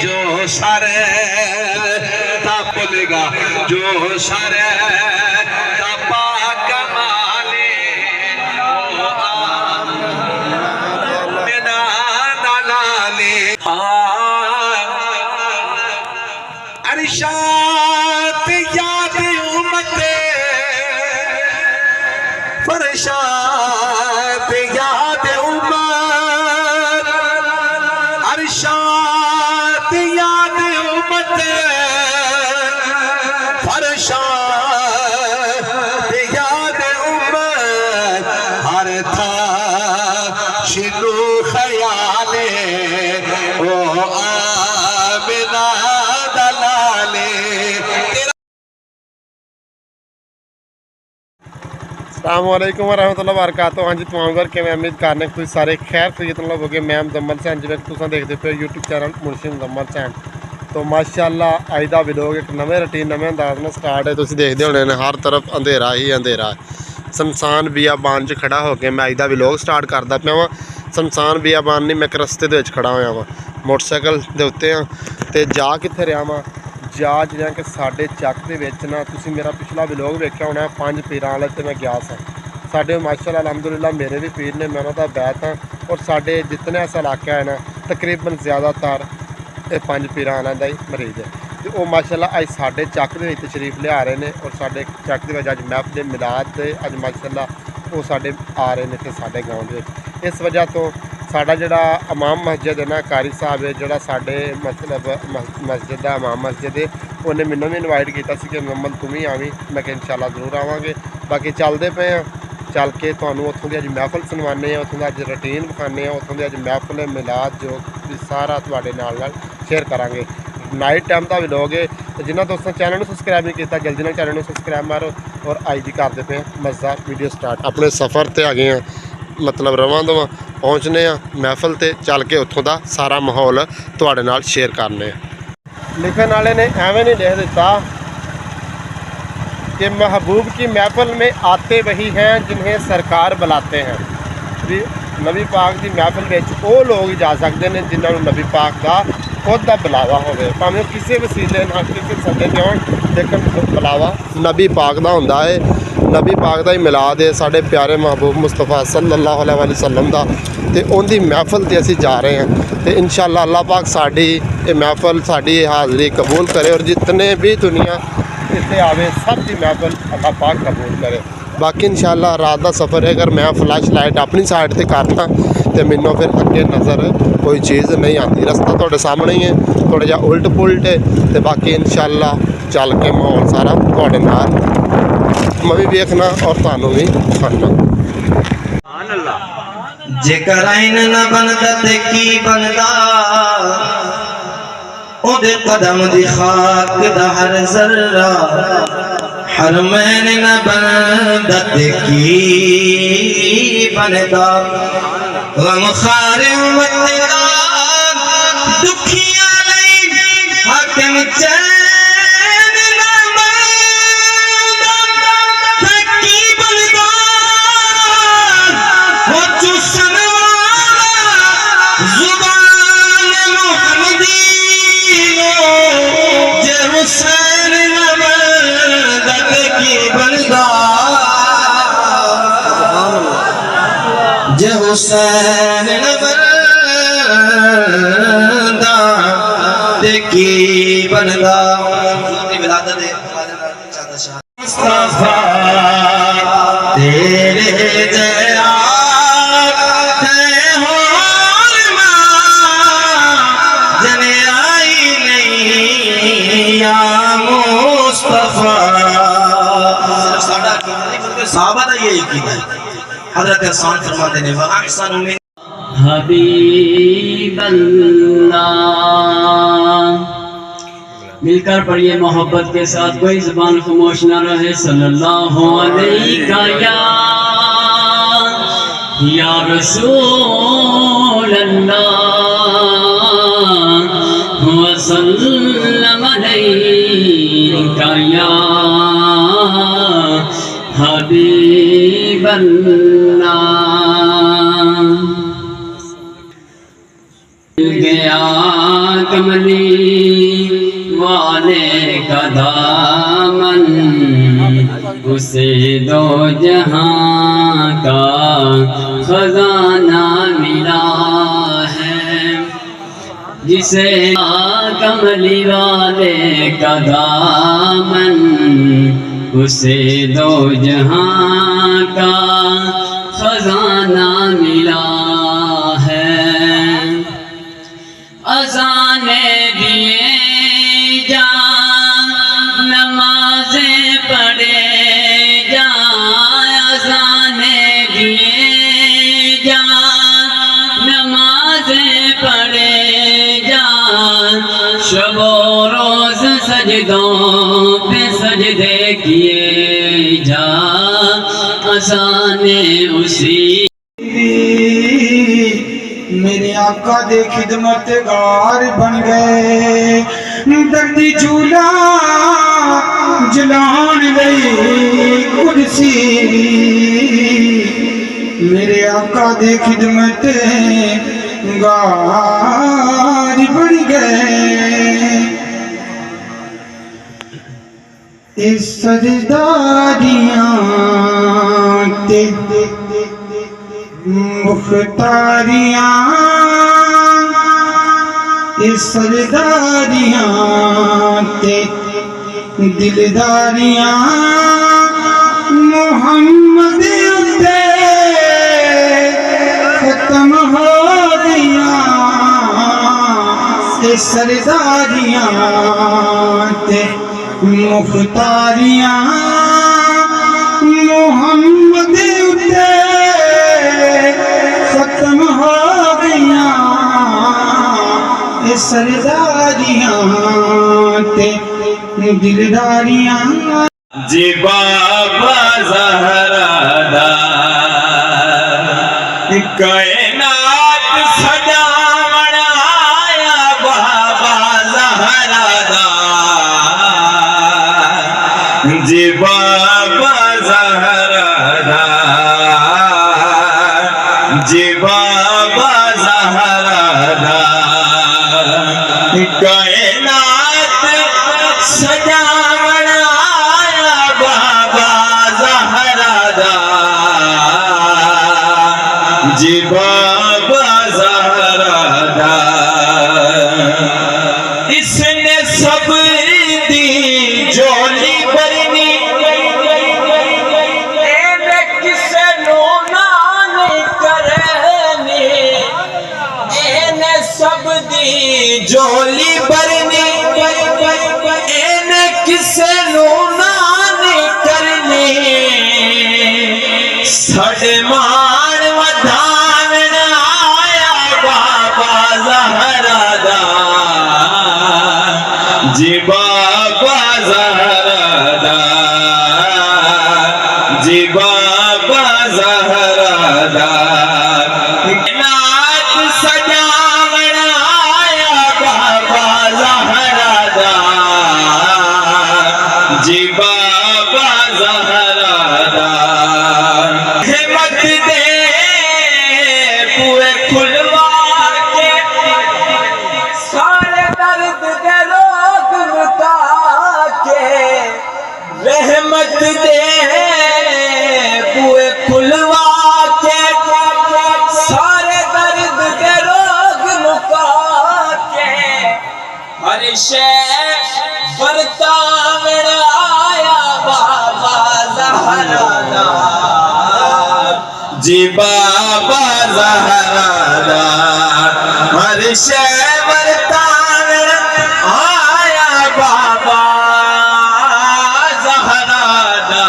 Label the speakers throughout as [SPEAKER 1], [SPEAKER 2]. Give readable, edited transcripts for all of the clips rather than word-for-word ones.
[SPEAKER 1] جو سر تپل گا جو سر تپا کمالی مینا دلالی ارشاد یاد امت فرشاد یاد امت ارشاد یاد امت فرشاد یاد امت ہر تھا شنو خیال او آمنہ دلالے. السلام علیکم ورحمۃ اللہ وبرکاتہ. ہاں جی تمام گھر کے میں امید کرنے کوئی سارے خیر خیریت نال ہوگے. میں مزمل حسین جی تساں دیکھتے پے یوٹیوب چینل منشی مزمل حسین. تو ماشاءاللہ اج دا ویلوگ ایک نویں روٹین نویں انداز نال سٹارٹ ہے. تسی دیکھدے ہونے نے ہر طرف اندھیرا ہی اندھیرا ہے. سمسان بیابان چ کھڑا ہو کے میں اج دا ویلوگ سٹارٹ کردا پیا واں. سمسان بیابان نہیں میں ایک رستے دے وچ کھڑا ہویا واں موٹر سائیکل دے اوتے ہاں. تے جا کتھے رہیا واں جا جہاں کہ ساڈے چک دے وچ نا تسی میرا پچھلا ویلوگ ویکھیا ہونا 5 پیراں والے تے میں گیا سا. ساڈے ماشاءاللہ الحمدللہ میرے بھی پیر نے میں انہاں دا بیت ہاں. اور ساڈے جتنے ایسا علاقہ ہے نا تقریباً زیادہ تر یہ 5 پیراں والے دا ہی مریض ہے. تے وہ ماشاءاللہ اج ساڈے چک دے وچ تشریف لیا رہے نے. اور ساڈے چک دے وچ اج محفل میلاد دے اج ماشاءاللہ وہ ساڈے آ رہے نے تے ساڈے گاؤں دے وچ. اس وجہ تو ساڈا جڑا امام مسجد ہے نا قاری صاحب ہے جڑا ساڈے مطلب مسجد دا امام مسجد ہے انہیں مینوں بھی انوائٹ کیتا سی کہ محمد تم ہی آویں. میں کہ انشاءاللہ ضرور آواں گے. باقی چلدے پئے ہاں چل کے تمہوں اتوں کی اج محفل سنوانے ہیں اتوں کا اج روٹین وکھانے ہیں اتوں کی اج محفل میلاد جو بھی سارا تواڈے نال شیئر کران گے. نائٹ ٹائم کا ویلوگ ہے. جنہاں دوستاں چینل نوں سبسکرائب نہیں کیتا جلدی نال چینل نوں سبسکرائب مارو. اور اج دی کرتے پئے مزہ ویڈیو سٹارٹ. اپنے سفر تے آ گئے ہیں مطلب رواں دواں پہنچنے ہاں محفل تے چل کے اتوں دا سارا ماحول تواڈے نال شیئر کرنے. لکھن والے نے ایویں نہیں لکھ دیتا کہ محبوب کی محفل میں آتے وہی ہیں جنہیں سرکار بلاتے ہیں. بھی نبی پاک دی محفل وچ وہ لوگ ہی جا سکتے ہیں جنہوں نبی پاک دا خود دا بلاوا ہوئے. بھاویں کسی وسیلے نال کسی سدے تے ہون لیکن بلاوا نبی پاک دا ہوندا ہے. نبی پاک دا ہی میلاد ہے ساڈے پیارے محبوب مصطفیٰ صلی اللہ علیہ وسلم دا. تے ان دی محفل تے اسی جا رہے ہیں. تے انشاءاللہ اللہ پاک ساڈی یہ محفل ساڈی حاضری قبول کرے. اور جتنے بھی دنیا اتنے آوے سب کی محفل اللہ پاک قبول کرے. باقی انشاءاللہ رات کا سفر ہے. اگر میں فلیش لائٹ اپنی سائڈ سے کرنا تو مینوں پھر اگے نظر کوئی چیز نہیں آتی. رستہ تھوڑے سامنے ہی ہے تھوڑا جہا الٹ پلٹ ہے. تو باقی انشاءاللہ چل کے ماحول سارا تھوڑے نال میں بھی ویکھنا اور تانوں بھی کھانا.
[SPEAKER 2] جیکر آئین نہ بندا تے کی بندا او دے قدم دی خاک دا ہر ذرہ حرمین نہ بندا تے کی بندا غم خار امت دا دکھیاں لئی حاکم چین نہ بندا تے کی بندا وہ چوسن والا زبان محمدی جے حسین نہ بندا تے کی بندا جے حسین نہ بندا تے کی بندا. ولادت مصطفیٰ تیرے جیا صحابہ دا یہ یقین ہے. حضرت احسان فرماتے ہیں وَأَحْسَنُ مِنْ
[SPEAKER 3] حبیب اللہ. مل کر پڑھیے محبت کے ساتھ کوئی زبان خاموش نہ رہے. صلی اللہ علیہ یا یا رسول اللہ وسلم علیک یا حبیب اللہ گیا کملی والے کا دامن اسے دو جہاں کا خزانہ ملا ہے جسے کملی والے کا دامن اسے دو جہاں کا خزانہ ملا ہے اذانے دیے جا نمازیں پڑھے جا اذانے دیے جا نمازیں پڑھے جا شب و روز سجدوں پہ سجدے کیے جا اذانے اسی
[SPEAKER 4] میرے آقا دے خدمت گار بن گئے دردی جھولا جلان گئی کرسی میرے آقا دے خدمت گار بن گئے اس سجداریاں تے مختاریاں اس سجداریاں تے دلداریاں محمد اتے ختم ہو گیا اس سجداریاں تے مختاریاں محمد اتے ختم ہو گیا اس سرداریاں تے دلداریاں
[SPEAKER 5] جی بابا زہرا دا کائنات سجاون آیا بابا زہرا دا جی بابا زہرا دا جی بابا زہرا دا کائنات سجاون آیا بابا زہرا دا جی بابا زہرا دا اس نے سب دی جولی برنی کسے نونا نہیں کرنی سب دی جولی برنی کسے نونا نہیں کرنی سڑے مان ودھاون آیا بابا زہرا دا جی بابا زہرا دا جی بابا زہرا دا نات سجاون آیا بابا زہرا دا جی بابا زہرا دا ہمت دے پورے کھلوا کے سارے درد دے روگ مٹا کے رحمت دے پورے کھلوا کے سارے درد دے روگ مٹا کے ہر شے برتاون آیا بابا زہرا دا جی بابا زہرا دا ہر شے برتاون آیا بابا زہرا دا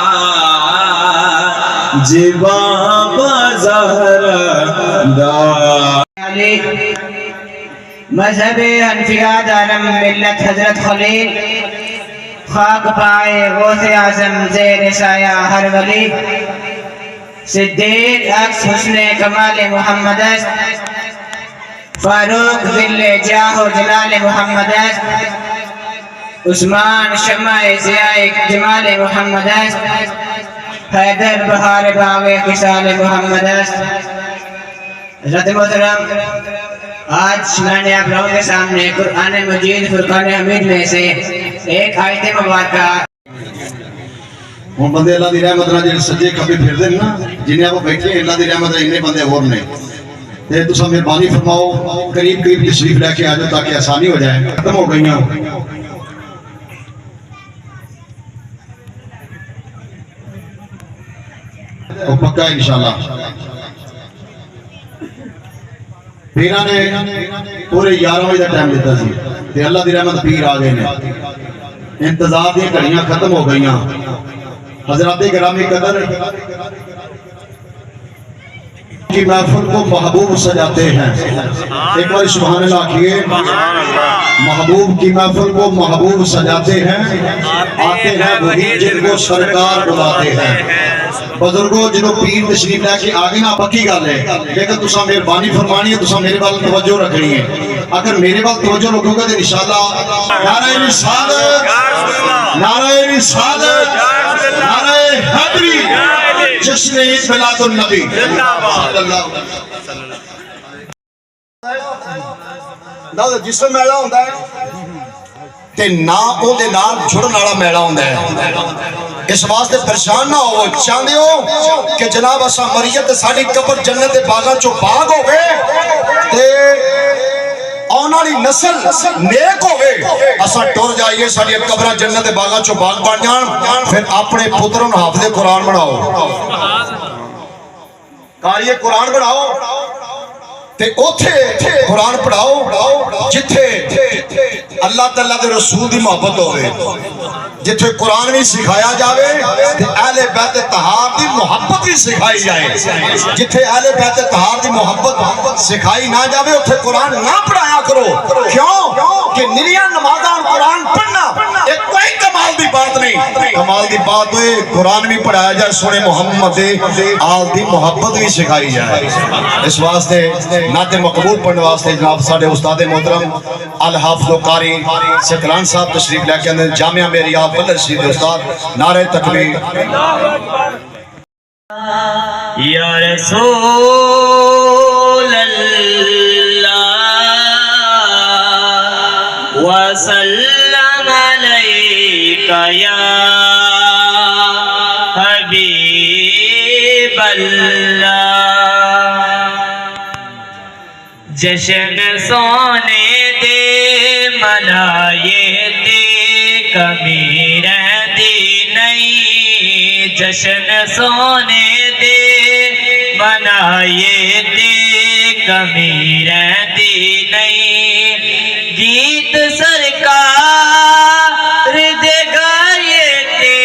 [SPEAKER 5] جی بابا زہرا دا
[SPEAKER 6] مذہب حنفیہ دارم ملت حضرت خلیل خاک پائے غوث اعظم زیر سایہ ہر ولی صدیق عکس حسن کمال محمد است فاروق ذل جاہ و جلال محمد است عثمان شمع ضیاء جمال محمد است حیدر بہار باغ خصال محمد است حضرت محترم آج میں نے آپ لوگوں کے سامنے قرآن مجید فرقان حمید میں سے ایک آیت مبارکہ
[SPEAKER 7] ہوں بندے اللہ دی رحمت نال جڑے سجے کبھی پھردے نا جنہیں آپ بیٹھے اللہ دی رحمت نال انہیں بندے اور نے تے تساں مہربانی فرماؤ قریب قریب تشریف لے کے آ جاؤ تاکہ آسانی ہو جائے ختم ہو گئیاں تو پکا انشاءاللہ پیراں نے پورے 11 بجے کا ٹائم دیتا سی تے اللہ دی رحمت پیر آ گئے نے انتظار دی گھڑیاں ختم ہو گئیاں حضرات گرامی قدر کی محفل کو محبوب سجاتے ہیں ایک بار سبحان اللہ کیے محبوب کی محفل کو محبوب سجاتے ہیں آتے ہیں وہی جن کو سرکار بلاتے ہیں بزرگوں جنہوں پیر تشریف لے کے آگے نہ پکی گل ہے لیکن تساں مہربانی فرمانی ہے تساں میرے وال توجہ رکھنی ہے اگر میرے وال توجہ رکھو گے تو انشاءاللہ نعرہ رسالت نعرہ رسالت نعرہ حیدری جشن عید میلاد النبی صلی اللہ علیہ وسلم جسم میلہ ہوندا ہے تے نہ او دے نال جڑن والا میلہ ہوندا ہے اس واسطے پریشان نہ ہو چاہندے ہو کہ جناب اساں مریت تے ساڈی قبر جنت دے باغاں چوں باغ ہوے تے آن والی نسل نیک ہوے اساں ٹر جائیے ساڈی قبراں جنت دے باغاں چوں باغ بن جان پھر اپنے پتروں نوں حافظ قرآن بناؤ قاری قرآن بناؤ تے اوتھے قرآن پڑھاؤ جتھے اللہ تعالیٰ دے رسول دی محبت ہوئے جتھے قرآن بھی سکھایا جاوے تے اہل بیت طہار دی محبت بھی سکھائی جائے جتھے اہل بیت طہار دی محبت سکھائی نہ جاوے اتھے قرآن نہ پڑھایا کرو کیوں کہ نریاں نمازاں قرآن پڑھنا ایک کوئی کمال دی بات نہیں کمال دی بات ہوئے قرآن بھی پڑھایا جائے سونے محمد آل دی محبت بھی سکھائی جائے اس واسطے نعت مقبول پڑھنے واسطے جناب ساڑھے استاد محترم الحافظ و قاری سکران صاحب تشریف لے کے اندر جامعہ میری آپ بلد شید استاد نعرہ تکبیر
[SPEAKER 5] یا رسول اللہ وسلم علیکہ یا حبیب اللہ جشن سونے دے منائے دے کمی رہتی نہیں جشن سونے دے منائے دے کمی رہتی نہیں گیت سرکار دے گائے دے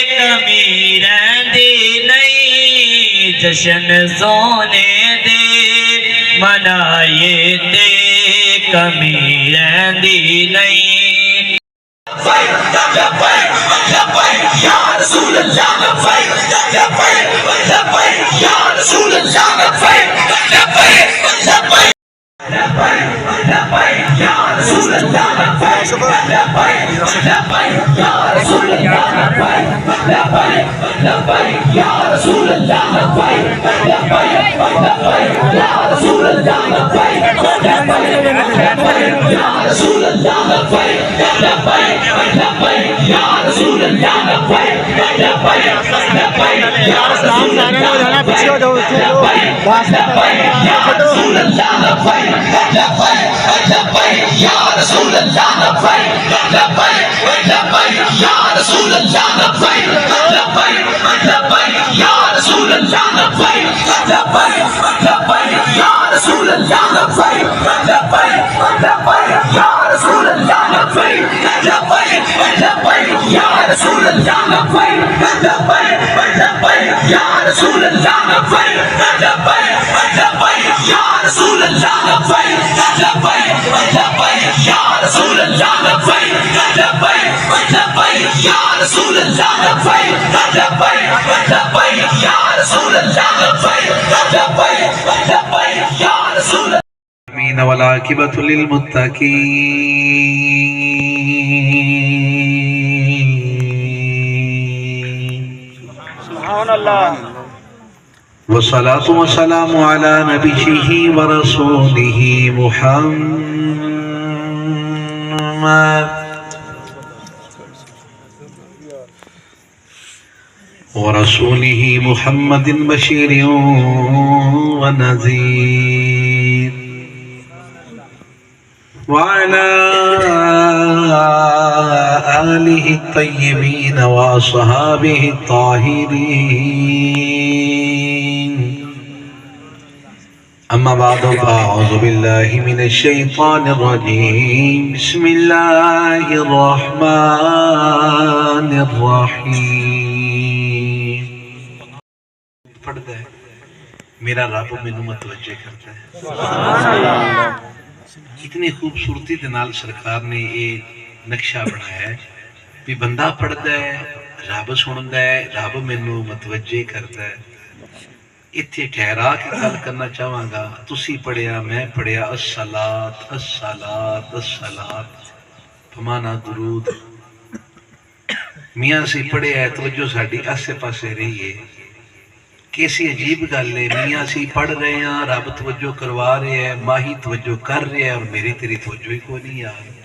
[SPEAKER 5] کمی رہتی نہیں جشن سونے دے منائے دے کمی رہتی نہیں یا رسول اللہ یا رسول اللہ یا رسول اللہ یا رسول اللہ لبیک لبیک لبیک یا رسول اللہ
[SPEAKER 8] آمین والعاقبۃ للمتقین
[SPEAKER 1] سبحان اللہ
[SPEAKER 8] والصلاة والسلام على نبيه ورسوله محمد ورسوله محمد بشير ونذير وعلى آله الطيبين وأصحابه الطاهرين أما بعد فأعوذ بالله من الشيطان الرجيم بسم الله الرحمن الرحيم پڑھتا ہے میرا رب مینوں متوجہ کرتا ہے کتنی خوبصورتی دے نال سرکار نے یہ نقشہ بنایا ہے بھی بندہ پڑھتا ہے رب سنتا ہے رب مینوں متوجہ کرتا ہے اتنے ٹھہرا کے گل کرنا چاہاں گا تسی پڑھیا میں پڑھیا الصلاۃ الصلاۃ الصلاۃ بمانا درود میاں سے پڑھیا ہے توجہ ساڈی آسے پاسے رہی ہے کیسی عجیب گل ہے میاں سی پڑھ رہے ہیں رب توجہ کروا رہے ہیں ماہی توجہ کر رہے ہیں اور میری تیری توجہ ہی کوئی نہیں آ رہی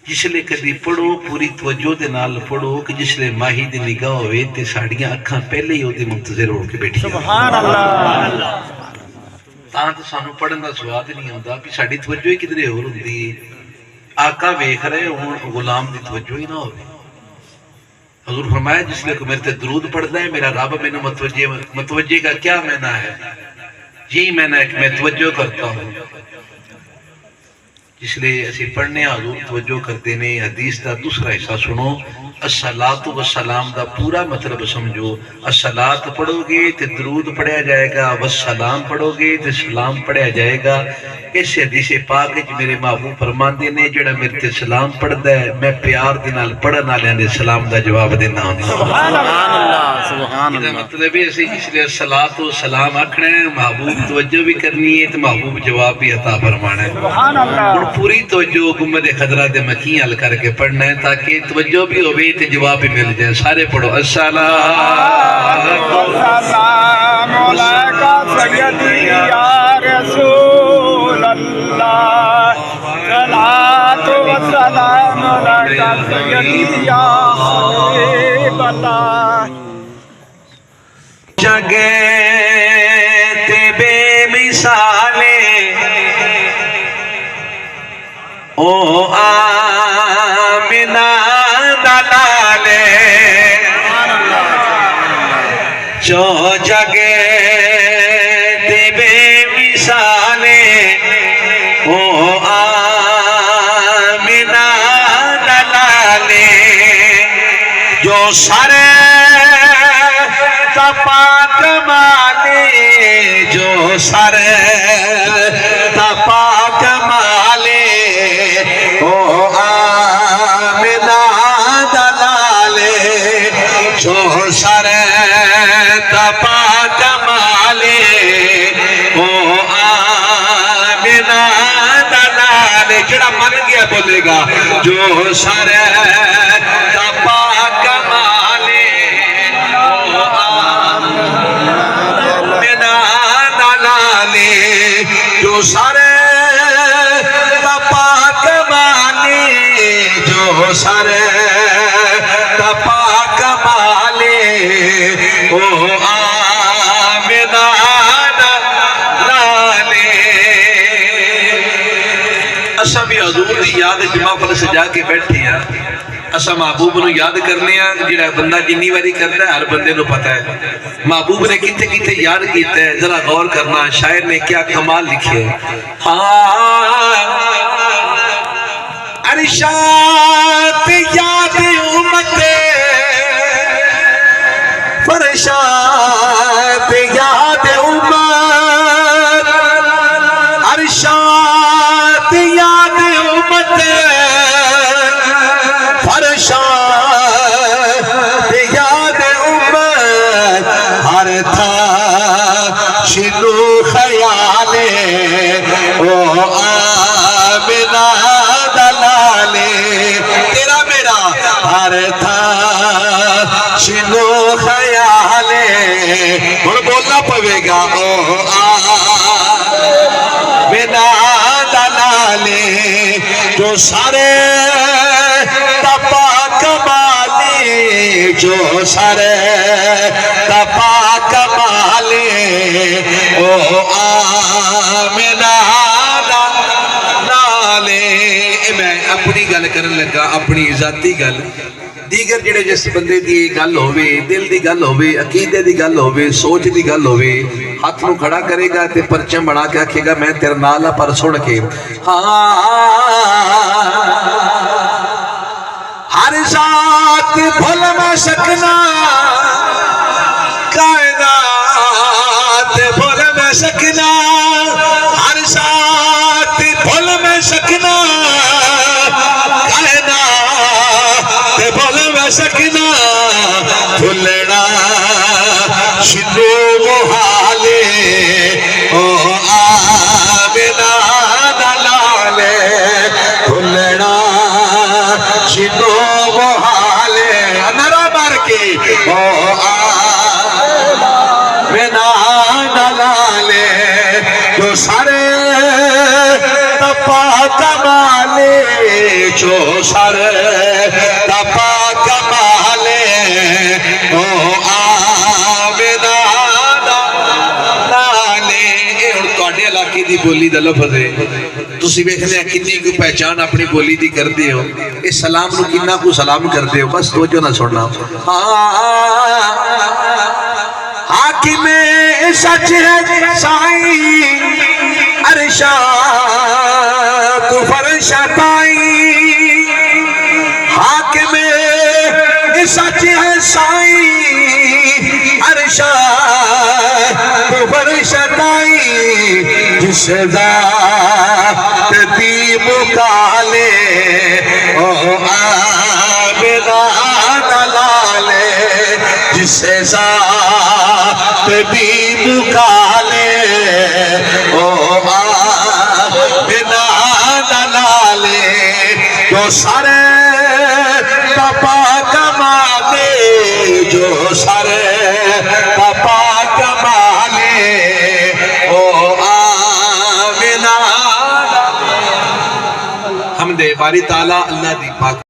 [SPEAKER 8] جس لئے کدی پڑھو پوری توجہ دے نال پڑھو کہ جس لئے ماہی دی نگاہ ہوئے تے ساڑیاں اکھاں پہلے ہی ہوتے منتظر ہو کے بیٹھی
[SPEAKER 1] سبحان اللہ
[SPEAKER 8] تاں تو سانو پڑھن دا سواد نہیں ہوتا بھی ساڑی توجہ ہی کدھرے ہو رہی آقا ویکھ رہے ہوں غلام دی توجہ ہی نہ ہوئے حضور فرمایا جس لئے کو میرے تے درود پڑھتا ہے میرا رب میں نے متوجہ کا کیا معنی ہے یہی معنی ہے کہ میں توجہ کرتا ہوں جس لئے ایسے پڑھنے حضور توجہ کرتے ہیں حدیث دا دوسرا حصہ سنو الصلاۃ والسلام دا پورا مطلب سمجھو الصلاۃ پڑھو گے تے درود پڑھیا جائے گا والسلام پڑھو گے تے سلام پڑھیا جائے گا اس حدیث پاک وچ میرے محبوب فرماندے نے جڑا میرے تے سلام پڑھدا ہے میں پیار دے نال پڑھن والےاں دے سلام دا جواب دینا ہوں
[SPEAKER 1] سبحان اللہ سبحان
[SPEAKER 8] اللہ
[SPEAKER 1] اللہ
[SPEAKER 8] مطلب ہے اسی اس لیے الصلاۃ والسلام آکھنا ہے محبوب توجہ بھی کرنی ہے تے محبوب جواب بھی عطا فرمانا ہے
[SPEAKER 1] سبحان اللہ
[SPEAKER 8] پوری توجہ گنبد خضرا دے مکین حل کر کے پڑھنا ہے تاکہ توجہ بھی ہوئے تے جواب بھی مل جائے سارے پڑھو
[SPEAKER 1] السلام علیکہ سیدی یا رسول اللہ صلاۃ و سلام علیکہ سیدی یا حبیب اللہ
[SPEAKER 8] جگہ تے بے مثالے او آمنہ دلالے جو جگہ تے بے مثالے او آمنہ دلالے جو سارے تپا کمالے جو سارے تپا کمالے او آمنہ دلالے جو سارے تپا کمالے او آمنہ دلالے جڑا من گیا بولے گا جو سارے تپا کمالے او آمنہ دلالے جو سارے تپا کمالے جو سارے تپا کمالے او آمنہ دلالے اسا بھی حضور دی یاد جمعہ پر سجا کے بیٹھے ہیں اسا محبوب نو یاد کرنے ہیں جڑا بندہ جنی واری کرتا ہے ہر بندے نو پتہ ہے محبوب نے کتے کتے یاد کیتا ہے ذرا غور کرنا شاعر نے کیا کمال لکھے ارشاد یاد امت فرشاد یاد امت ارشاد یاد امت فرشاد یاد امت شنو خیالے او آمنہ دلالے تیرا میرا ہر تھا شنو خیالے ہن بولنا پوے گا او آمنہ دلالے جو سارے تپا کمالی جو سارے تپا کمالی او آمنہ دلالے میں اپنی گل کرن لگا اپنی ذاتی گل دیگر جڑے جس بندے دی گل ہووے دل دی گل ہووے عقیدے دی گل ہووے سوچ دی گل ہووے ہاتھ نو کھڑا کرے گا تے پرچم بنا کے آکھے گا میں تیرے نال پر سن کے ہر ذات بھول میں سکنا کائنات بھول میں سکنا ہر ذات بھول میں سکنا کائنات بھول میں سکنا بھولنا شنو محالے او آمنہ دلالے بھولنا شنو محالے نرا مار کے او آمنہ دلالے جو سارے تپا کمالے جو سارے تپا کمالے او آمنہ دلالے تواڈے علاقے دی بولی دا لفظ ہے تسی ویکھدے کتنی کوئی پہچان اپنی بولی دی کردے ہو اس سلام نو کتنا کو سلام کردے ہو بس توجہ نہ سننا حاکم سچ ہے سائیں ارشاد فرش پائی حاکم سچ ہے سائیں ارشاد فرش پائی جس ذات دی مکالے او آمنہ دلالے جس ذات دی مکالے او آمنہ دلالے جو سارے پاپا کمالے جو سارے پاپا کمالے او آمنہ حمد باری تعالیٰ اللہ دی پاک